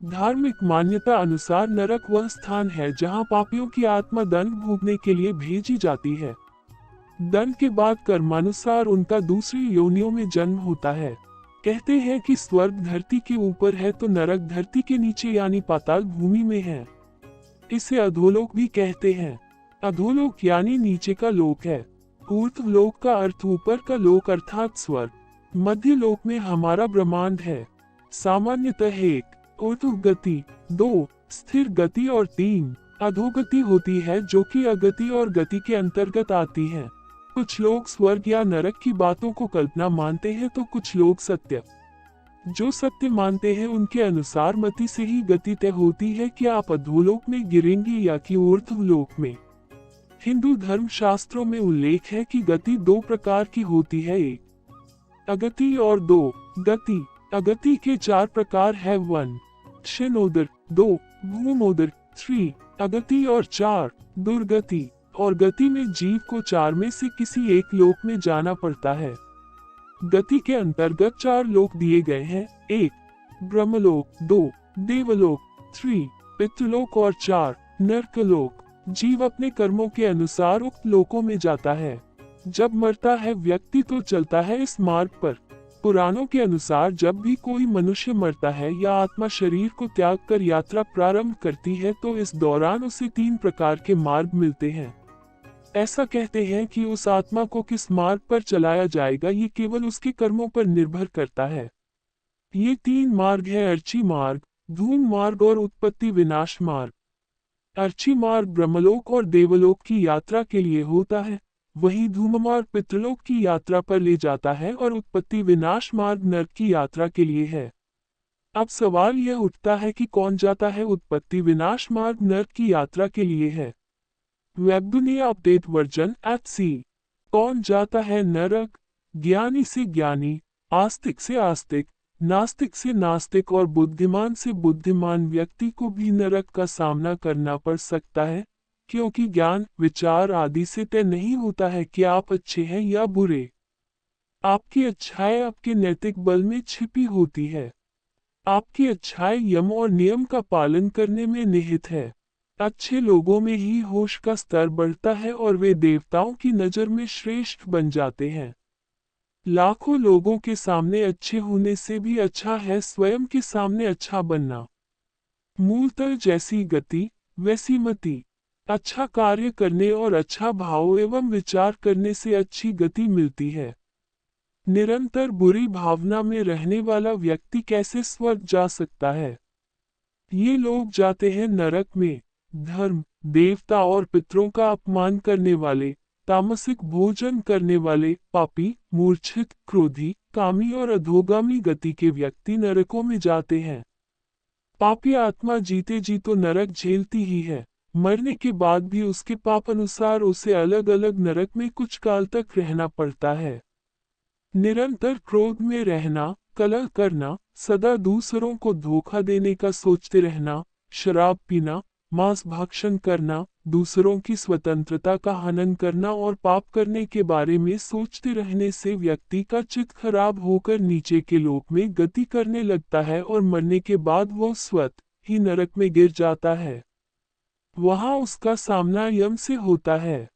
धार्मिक मान्यता अनुसार नरक वह स्थान है जहां पापियों की आत्मा दंड भोगने के लिए भेजी जाती है। दंड के बाद कर्मानुसार उनका दूसरी योनियों में जन्म होता है। कहते हैं कि स्वर्ग धरती के ऊपर है तो नरक धरती के नीचे यानी पाताल भूमि में है। इसे अधोलोक भी कहते हैं। अधोलोक यानी नीचे का लोक है। ऊर्ध्व लोक का अर्थ ऊपर का लोक अर्थात स्वर्ग। मध्य लोक में हमारा ब्रह्मांड है। सामान्यतः 1 ऊर्ध्व गति, 2 स्थिर गति और 3 अधोगति होती है, जो कि अगति और गति के अंतर्गत आती है। कुछ लोग स्वर्ग या नरक की बातों को कल्पना मानते हैं तो कुछ लोग सत्य। जो सत्य मानते हैं उनके अनुसार मति से ही गति तय होती है कि आप अधोलोक में गिरेंगे या कि ऊर्ध्व लोक में। हिंदू धर्म शास्त्रों में उल्लेख है कि गति 2 प्रकार की होती है, 1 अगति और 2 गति। अगति के 4 प्रकार है, 1 क्षणोदर, 2 भूमोदर, 3 अगति और 4 दुर्गति। और गति में जीव को 4 में से किसी एक लोक में जाना पड़ता है। गति के अंतर्गत 4 लोक दिए गए हैं, 1 ब्रह्मलोक, 2 देवलोक, 3 पितृलोक और 4 नरकलोक। जीव अपने कर्मों के अनुसार उक्त लोकों में जाता है। जब मरता है व्यक्ति तो चलता है इस मार्ग पर। पुराणों के अनुसार जब भी कोई मनुष्य मरता है या आत्मा शरीर को त्याग कर यात्रा प्रारंभ करती है तो इस दौरान उसे 3 प्रकार के मार्ग मिलते हैं। ऐसा कहते हैं कि उस आत्मा को किस मार्ग पर चलाया जाएगा ये केवल उसके कर्मों पर निर्भर करता है। ये 3 मार्ग है, अर्ची मार्ग, धूम मार्ग और उत्पत्ति विनाश मार्ग। अर्ची मार्ग ब्रह्मलोक और देवलोक की यात्रा के लिए होता है, वहीं धूम मार्ग पितृलोक की यात्रा पर ले जाता है और उत्पत्ति विनाश मार्ग नरक की यात्रा के लिए है। अब सवाल यह उठता है कि कौन जाता है उत्पत्ति विनाश मार्ग नरक की यात्रा के लिए है। वेब दुनिया अपडेट वर्जन @C। कौन जाता है नरक? ज्ञानी से ज्ञानी, आस्तिक से आस्तिक, नास्तिक से नास्तिक और बुद्धिमान से बुद्धिमान व्यक्ति को भी नरक का सामना करना पड़ सकता है, क्योंकि ज्ञान, विचार आदि से तय नहीं होता है कि आप अच्छे हैं या बुरे। आपकी अच्छाई आपके नैतिक बल में छिपी होती है। आपकी अच्छाई यम और नियम का पालन करने में निहित है। अच्छे लोगों में ही होश का स्तर बढ़ता है और वे देवताओं की नजर में श्रेष्ठ बन जाते हैं। लाखों लोगों के सामने अच्छे होने से भी अच्छा है स्वयं के सामने अच्छा बनना। मूलतः जैसी गति वैसी मति। अच्छा कार्य करने और अच्छा भाव एवं विचार करने से अच्छी गति मिलती है। निरंतर बुरी भावना में रहने वाला व्यक्ति कैसे स्वर्ग जा सकता है? ये लोग जाते हैं नरक में। धर्म, देवता और पितरों का अपमान करने वाले, तामसिक भोजन करने वाले, पापी, मूर्छित, क्रोधी, कामी और अधोगामी गति के व्यक्ति नरकों में जाते हैं। पापी आत्मा जीते जी तो नरक झेलती ही है, मरने के बाद भी उसके पाप अनुसार उसे अलग अलग नरक में कुछ काल तक रहना पड़ता है। निरंतर क्रोध में रहना, कलह करना, सदा दूसरों को धोखा देने का सोचते रहना, शराब पीना, मांस भक्षण करना, दूसरों की स्वतंत्रता का हनन करना और पाप करने के बारे में सोचते रहने से व्यक्ति का चित्त खराब होकर नीचे के लोक में गति करने लगता है और मरने के बाद वह स्वतः ही नरक में गिर जाता है। वहां उसका सामना यम से होता है।